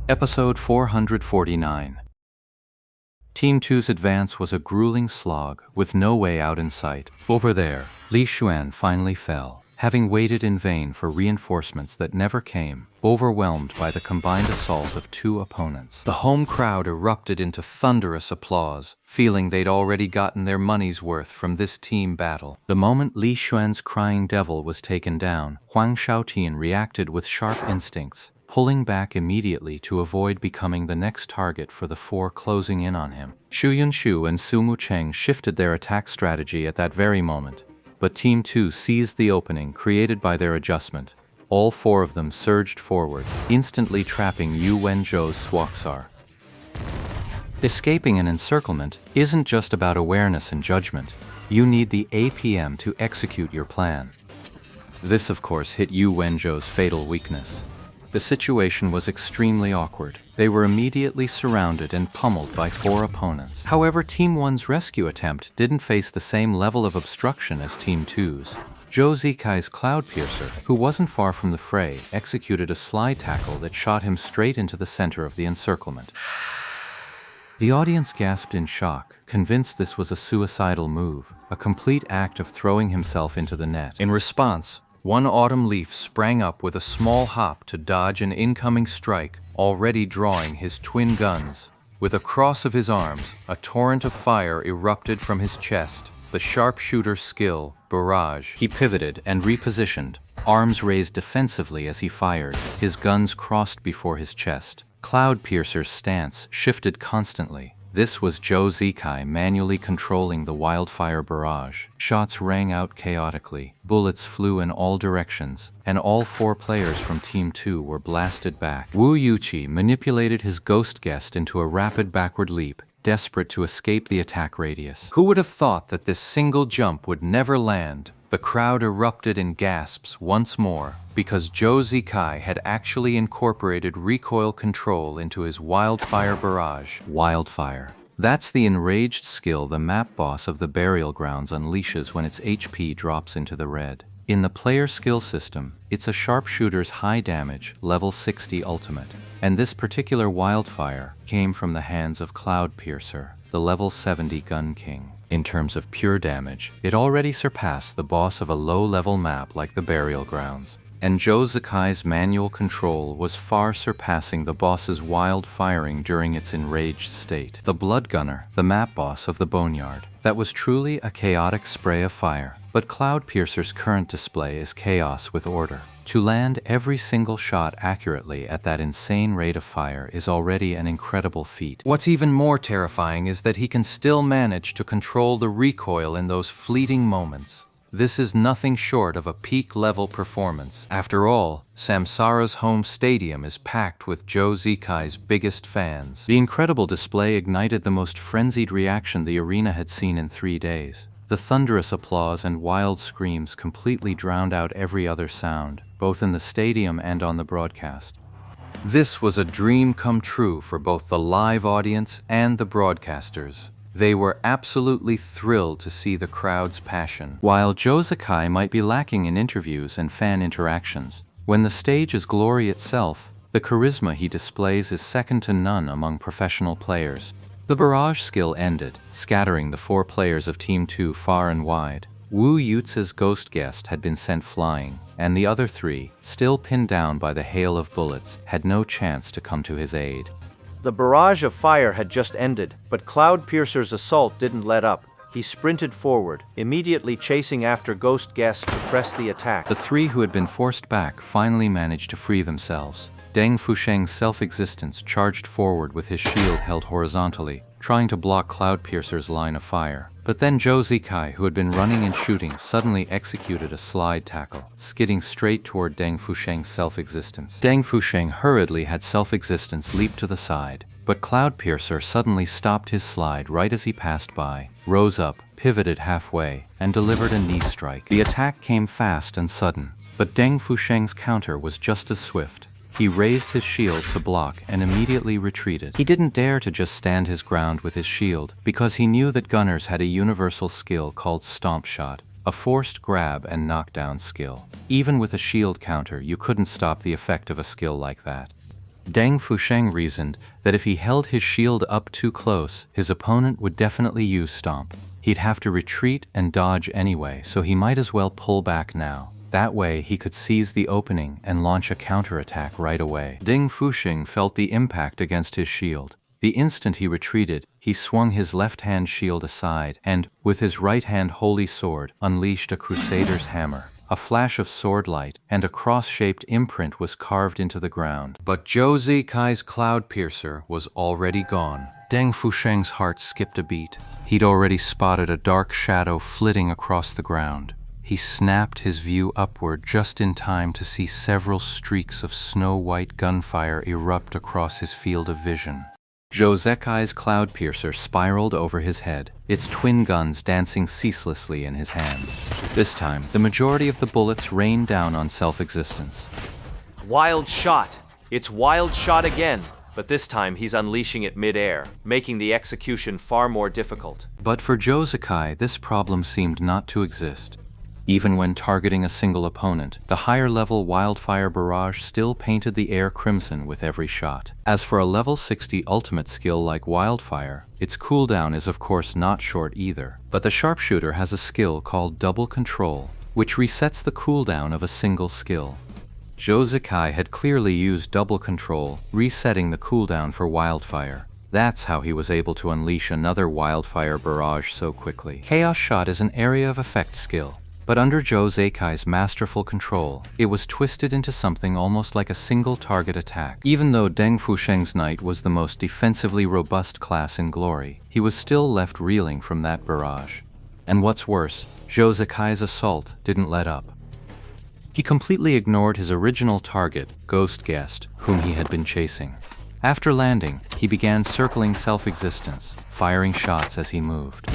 Episode 449. Team 2's advance was a grueling slog, with no way out in sight. Over there, Li Xuan finally fell, having waited in vain for reinforcements that never came, overwhelmed by the combined assault of two opponents. The home crowd erupted into thunderous applause, feeling they'd already gotten their money's worth from this team battle. The moment Li Xuan's crying devil was taken down, Huang Shaotian reacted with sharp instincts, pulling back immediately to avoid becoming the next target for the four closing in on him. Xu Yunshu and Su Mucheng shifted their attack strategy at that very moment, but Team 2 seized the opening created by their adjustment. All four of them surged forward, instantly trapping Yu Wenzhou's Swaksar. Escaping an encirclement isn't just about awareness and judgment. You need the APM to execute your plan. This, of course, hit Yu Wenzhou's fatal weakness. The situation was extremely awkward. They were immediately surrounded and pummeled by four opponents. However, Team 1's rescue attempt didn't face the same level of obstruction as Team 2's. Zhou Zikai's Cloud Piercer, who wasn't far from the fray, executed a slide tackle that shot him straight into the center of the encirclement. The audience gasped in shock, convinced this was a suicidal move, a complete act of throwing himself into the net. In response, one autumn leaf sprang up with a small hop to dodge an incoming strike, already drawing his twin guns. With a cross of his arms, a torrent of fire erupted from his chest. The sharpshooter's skill, barrage. He pivoted and repositioned, arms raised defensively as he fired, his guns crossed before his chest. Cloud Piercer's stance shifted constantly. This was Zhou Zikai manually controlling the wildfire barrage. Shots rang out chaotically, bullets flew in all directions, and all four players from Team 2 were blasted back. Wu Yuqi manipulated his ghost guest into a rapid backward leap, desperate to escape the attack radius. Who would have thought that this single jump would never land? The crowd erupted in gasps once more, because Zhou Zikai had actually incorporated recoil control into his wildfire barrage. Wildfire. That's the enraged skill the map boss of the Burial Grounds unleashes when its HP drops into the red. In the player skill system, it's a sharpshooter's high damage, level 60 ultimate, and this particular wildfire came from the hands of Cloud Piercer, the level 70 Gun King. In terms of pure damage, it already surpassed the boss of a low-level map like the Burial Grounds, and Zhou Zikai's manual control was far surpassing the boss's wild firing during its enraged state. The Blood Gunner, the map boss of the Boneyard, that was truly a chaotic spray of fire, but Cloud Piercer's current display is chaos with order. To land every single shot accurately at that insane rate of fire is already an incredible feat. What's even more terrifying is that he can still manage to control the recoil in those fleeting moments. This is nothing short of a peak-level performance. After all, Samsara's home stadium is packed with Zhou Zikai's biggest fans. The incredible display ignited the most frenzied reaction the arena had seen in 3 days. The thunderous applause and wild screams completely drowned out every other sound, both in the stadium and on the broadcast. This was a dream come true for both the live audience and the broadcasters. They were absolutely thrilled to see the crowd's passion. While Zhou Zikai might be lacking in interviews and fan interactions, when the stage is glory itself, the charisma he displays is second to none among professional players. The barrage skill ended, scattering the four players of Team 2 far and wide. Wu Yuzi's ghost guest had been sent flying, and the other three, still pinned down by the hail of bullets, had no chance to come to his aid. The barrage of fire had just ended, but Cloud Piercer's assault didn't let up. He sprinted forward, immediately chasing after Ghost Guest to press the attack. The three who had been forced back finally managed to free themselves. Deng Fusheng's self-existence charged forward with his shield held horizontally, trying to block Cloud Piercer's line of fire. But then Zhou Zikai, who had been running and shooting, suddenly executed a slide tackle, skidding straight toward Deng Fusheng's self-existence. Deng Fusheng hurriedly had self-existence leap to the side, but Cloud Piercer suddenly stopped his slide right as he passed by, rose up, pivoted halfway, and delivered a knee strike. The attack came fast and sudden, but Deng Fusheng's counter was just as swift. He raised his shield to block and immediately retreated. He didn't dare to just stand his ground with his shield, because he knew that gunners had a universal skill called Stomp Shot, a forced grab and knockdown skill. Even with a shield counter, you couldn't stop the effect of a skill like that. Deng Fusheng reasoned that if he held his shield up too close, his opponent would definitely use Stomp. He'd have to retreat and dodge anyway, so he might as well pull back now. That way, he could seize the opening and launch a counterattack right away. Deng Fusheng felt the impact against his shield. The instant he retreated, he swung his left-hand shield aside and, with his right-hand holy sword, unleashed a crusader's hammer. A flash of sword light and a cross-shaped imprint was carved into the ground. But Zhou Zikai's Cloud Piercer was already gone. Deng Fusheng's heart skipped a beat. He'd already spotted a dark shadow flitting across the ground. He snapped his view upward just in time to see several streaks of snow-white gunfire erupt across his field of vision. Zhou Zekai's Cloud Piercer spiraled over his head, its twin guns dancing ceaselessly in his hands. This time, the majority of the bullets rained down on Self-Existence. Wild shot! It's wild shot again! But this time he's unleashing it mid-air, making the execution far more difficult. But for Zhou Zekai, this problem seemed not to exist. Even when targeting a single opponent, the higher-level Wildfire Barrage still painted the air crimson with every shot. As for a level 60 ultimate skill like Wildfire, its cooldown is of course not short either. But the sharpshooter has a skill called Double Control, which resets the cooldown of a single skill. Zhou Zekai had clearly used Double Control, resetting the cooldown for Wildfire. That's how he was able to unleash another Wildfire Barrage so quickly. Chaos Shot is an area of effect skill. But under Zhou Zekai's masterful control, it was twisted into something almost like a single-target attack. Even though Deng Fusheng's Knight was the most defensively robust class in Glory, he was still left reeling from that barrage. And what's worse, Zhou Zekai's assault didn't let up. He completely ignored his original target, Ghost Guest, whom he had been chasing. After landing, he began circling Self-Existence, firing shots as he moved.